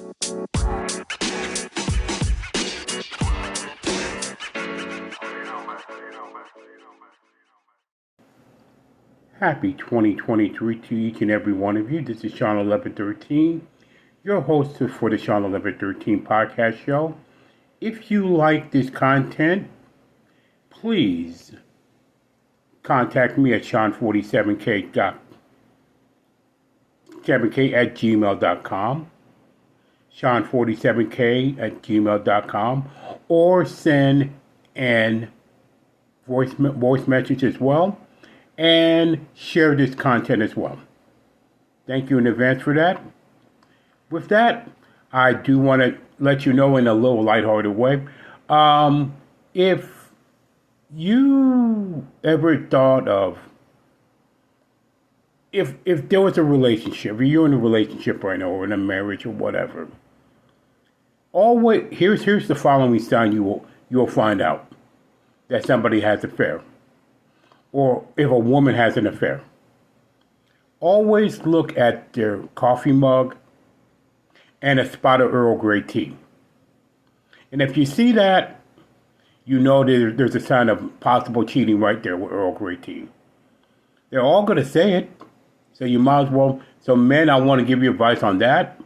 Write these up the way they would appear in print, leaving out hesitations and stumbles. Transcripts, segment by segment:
Happy 2023 to each and every one of you. This is Shawn1113, your host for the Shawn1113 podcast show. If you like this content, please contact me at Shawn47k at gmail.com, Shawn47k at gmail.com, or send an voice message as well, and share this content as well. Thank you in advance for that. With that, I do want to let you know in a little lighthearted way, if you ever thought of, if there was a relationship, if you're in a relationship right now or in a marriage or whatever, always here's the following sign you'll find out that somebody has an affair, or if a woman has an affair. Always look at their coffee mug and a spot of Earl Grey tea. And if you see that, you know there's a sign of possible cheating right there with Earl Grey tea. They're all going to say it, so you might as well. So men, I want to give you advice on that.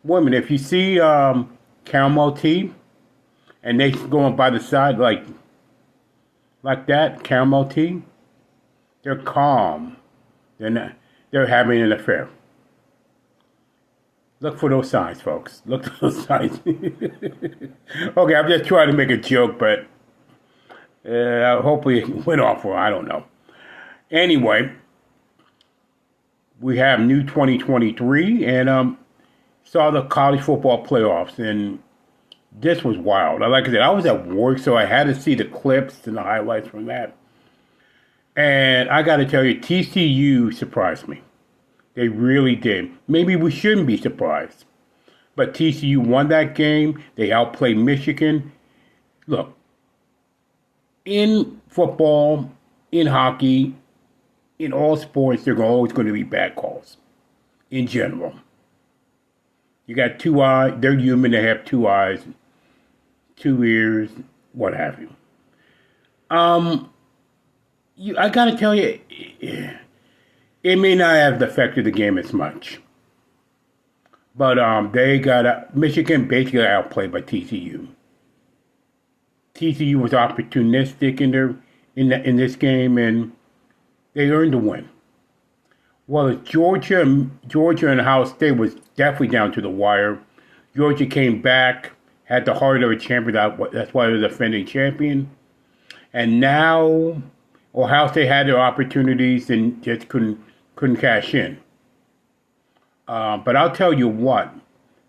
Women, if you see caramel tea and they going by the side like that, caramel tea, they're calm. They're having an affair. Look for those signs, folks. Look for those signs. Okay, I'm just trying to make a joke, but hopefully it went off well. I don't know. Anyway, we have new 2023, and saw the college football playoffs, and this was wild. Like I said, I was at work, so I had to see the clips and the highlights from that. And I got to tell you, TCU surprised me. They really did. Maybe we shouldn't be surprised. But TCU won that game. They outplayed Michigan. Look, in football, in hockey, in all sports, there are always going to be bad calls in general. You got two eyes. They're human. They have two eyes, two ears, what have you. I got to tell you, it may not have affected the game as much. But they got Michigan basically outplayed by TCU. TCU was opportunistic in this game, and they earned the win. Well, Georgia and Ohio State was definitely down to the wire. Georgia came back, had the heart of a champion. That's why they're the defending champion. And now Ohio State had their opportunities and just couldn't cash in. But I'll tell you what,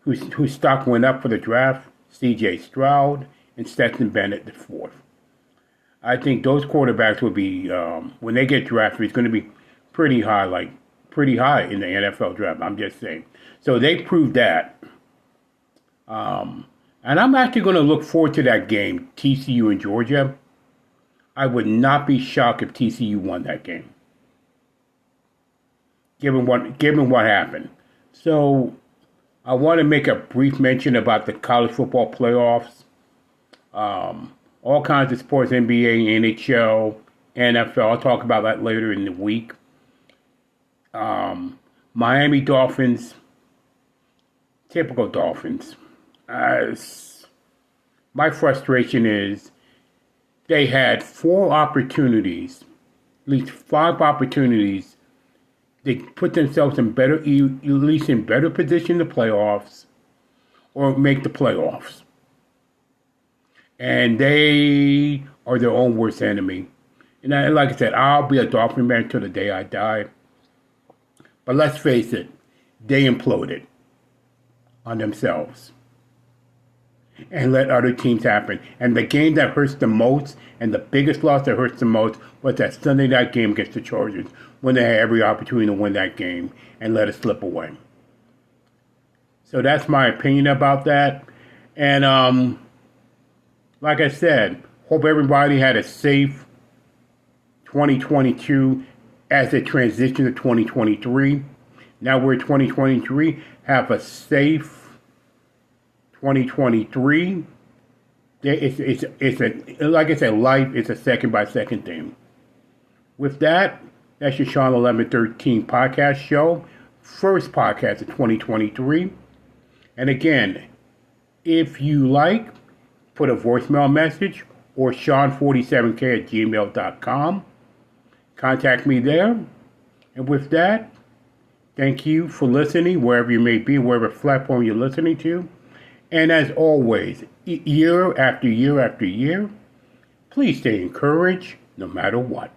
whose stock went up for the draft, C.J. Stroud and Stetson Bennett the fourth. I think those quarterbacks will be, when they get drafted, it's going to be pretty high in the NFL draft. I'm just saying. So they proved that. And I'm actually going to look forward to that game, TCU and Georgia. I would not be shocked if TCU won that game, given what happened. So I want to make a brief mention about the college football playoffs. All kinds of sports, NBA, NHL, NFL. I'll talk about that later in the week. Miami Dolphins, typical Dolphins. My frustration is they had 4 opportunities, at least 5 opportunities. They put themselves at least in better position in the playoffs or make the playoffs. And they are their own worst enemy. And like I said, I'll be a Dolphin man till the day I die. But let's face it, they imploded on themselves and let other teams happen. And the game that hurts the most and the biggest loss that hurts the most was that Sunday night game against the Chargers when they had every opportunity to win that game and let it slip away. So that's my opinion about that. And like I said, hope everybody had a safe 2022 as they transition to 2023. Now we're 2023. Have a safe 2023. It's a, like I said, life is a second by second thing. With that, that's your Shawn1113 podcast show. First podcast of 2023. And again, if you like, put a voicemail message or Shawn47k@gmail.com. Contact me there. And with that, thank you for listening, wherever you may be, wherever platform you're listening to. And as always, year after year after year, please stay encouraged no matter what.